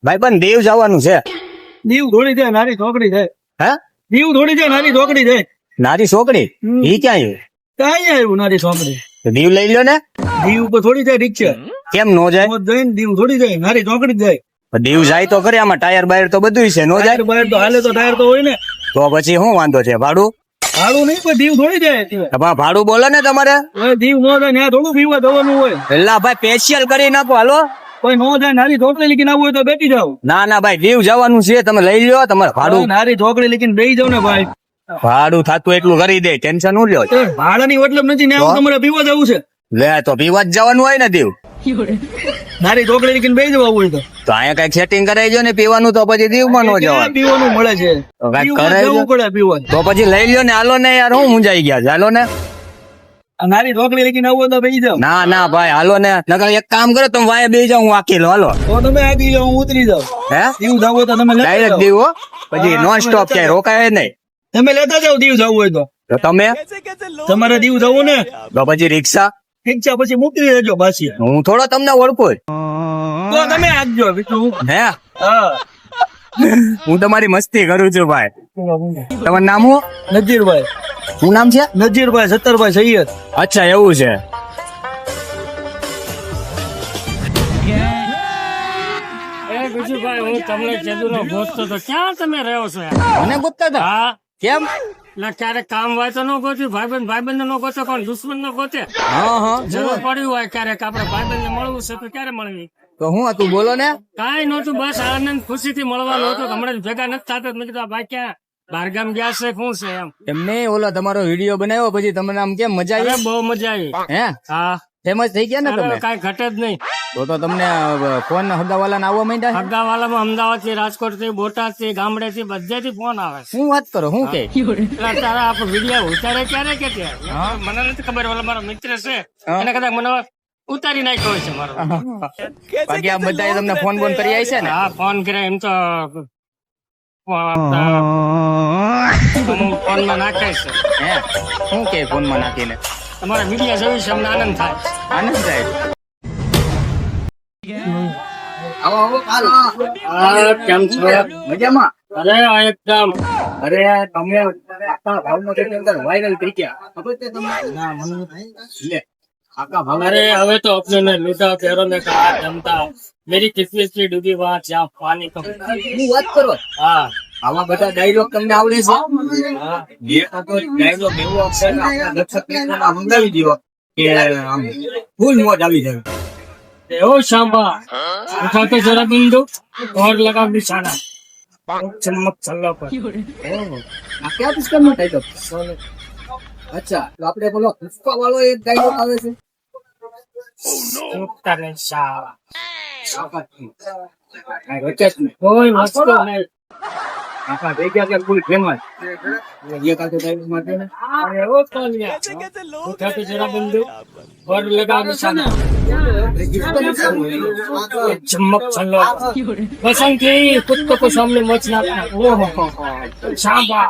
ભાઈ પણ દીવ જવાનું છે. દીવ થોડી જાય નારી છોકરી જાય. હે દીવ થોડી જાય નારી છોકરી જાય. નારી છોકરી ઈ ક્યાં આવ્યું? ક્યાં આવ્યું નારી છોકરી? તો દીવ લઈ લ્યો ને. દીવ ઉપર થોડી જાય રિક્ષા. કેમ નો જાય? જઈને દીવ થોડી જાય નારી છોકરી જાય. પણ દીવ જાય તો ખરી, આમાં ટાયર બાયર તો બધું છે, નો જાય? બહાર તો હાલે તો ટાયર તો હોય ને. તો પછી શું વાંધો છે? ભાડું ભાડું નહીં પણ દીવ થોડી જાય. તમારે ભાડું બોલો ને તમારે. હવે દીવ નો જાય ત્યાં થોડું પીવા જવાનું હોય. પેલા ભાઈ સ્પેશિયલ કરી નાખો. હાલો કોઈ નો જાય નારી છોકરી લીકીને આવવું હોય તો બેઠી જાવ. ના ના ભાઈ દીવ જવાનું છે, તમે લઈ લ્યો. તમારે ભાડું નારી છોકરી લીકીને બેસી જાવ ને ભાઈ. ભાડું થતું એટલું કરી દે, ટેન્શન નું લ્યો. ભાડાની મતલબ નથી ને આવું તમારે પીવા જવું છે. લે તો પીવા જ જવાનું હોય ને દીવ. નારી છોકરી લીકીને બેસી જવા હોય તો અહીંયા કઈક સેટિંગ કરાવી જો ને પીવાનું, તો પછી દીવ માં નો જવાનું. પીવાનું મળે છે તો કાંઈક દીવમાં કરાવી જવું પડે પીવાનું. તો પછી લઈ લ્યો ને. હાલો ને યાર, હું મુંજાઈ ગયા છે. હાલો ને. નારી છોકરી લીકીને આવવું હોય તો બેસી જાવ. ના ના ભાઈ હાલો ને. નકર એક કામ કરો, તમે વાય બે જાવ, હું આખી લો. હાલો તો તમે આગી જાઓ, હું ઉતરી જાઉં. હે દીવ જવું હોય તો તમે લેતા ડાયરેક્ટ જાઓ. દીવ હો. પછી નોન સ્ટોપ ક્યાંય રોકાય નહીં. તમે લેતા જાઓ દીવ જવું હોય તો. તો તમે તમારે દીવ જવું ને તો પછી રિક્ષા ઠીક છે, પછી મૂકી દેજો પાછી. હું થોડો તમને ઓળખું જ. તો તમે આગજો બીજું. હે હા હું તમારી મસ્તી કરું છું ભાઈ. તમારું નામ શું? નજીરભાઈ. શું નામ છે? નજીરભાઈ સત્તરભાઈ સૈયદ. અચ્છા એવું છે. હું તમને કેદુનો ગોતતો તો ક્યાં તમે રહ્યો છો યાર? મને ગોતતા હતા? હા કેમ? એટલે ક્યારેક કામ હોય તો નો ગોત્યું, ભાઈબંધ નો ગોતો, કોણ દુશ્મન નો ગોતે. હા જરૂર પડ્યું હોય ક્યારેક આપણે ભાઈબંધ ને મળવું છે તો ક્યારે મળવી? તો હું હતું બોલો ને. કાંઈ નહોતું, બસ આનંદ ખુશી થી મળવાનું હતું. હમણાં ભેગા નથી થતા. મેં કીધું આ ભાઈ ક્યાં બહારગામ ગયા છે, શું છે એમ. એમને ઓલો તમારો વિડીયો બનાવ્યો પછી તમને આમ કેમ મજા અરે આવી? બહુ મજા આવી. હે હા ફેમસ થઈ ગયા ને અરે તમે? કાંઈ ઘટે જ નહીં. તો તમને ફોન હગાવાલા આવવા માંડ્યા? હગદાવાલામાં અમદાવાદ થી, રાજકોટ થી, બોટાદ થી, ગામડે થી, બધેથી ફોન આવે છે. શું વાત કરો? શું કે? એટલે તારા આપણે વિડીયો ઉતારે ક્યારે કે મને નથી ખબર. ઓલા મારો મિત્ર છે એને કદાચ મને ઉતારી નાખ્યો છે મારો. બાકી આ બધાએ તમને ફોન બોન કરી આવી છે ને? હા ફોન કરે એમ તો ફોન માં નાખે છે. હે શું કે ફોન માં નાખીને? તમારા વિડીયો જોયું છે, અમને આનંદ થાય. આનંદ થાય. હા કેમ છો? મજામાં? અરે એકદમ. અરે તમે આખા ભાવનો અંદર વાયરલ થઈ ગયા, ખબર છે તમને? ના મને લે આખા ભાવ. अरे હવે તો अपने लूटा पैरों में कहा जमता मेरी किस्मत से डूबी वहाँ जहाँ पानी कम. શું વાત કરો? હા આવા બધા ડાયલોગ તમને આવડે છે? હા તો ડાયલોગ એવો આવશે કે આપણા દર્શક મિત્રોને મંગાવી દીધો કે આમ ફૂલ મોજ આવી જાય. ओ शामा उठा के जरा बिंदु और लगा निशाना चमक चल्ला पर. આ કયા પુસ્તકનો ટાઇટલ? અચ્છા તો આપણે બોલો પુષ્પા વાળો એક ડાયલોગ આવે છે. करे शावा વચ્ચે कोई वस्तु नहीं. આખા ભેગા કે ફૂલ ફેમસ એ કાતો ડાયલોગ માટે ને अरे वो कौन गया उठा के जरा बिंदु और लगा निशाना चमक चल्ला बसंती कुत्तों को सामने मचना. ओ शामा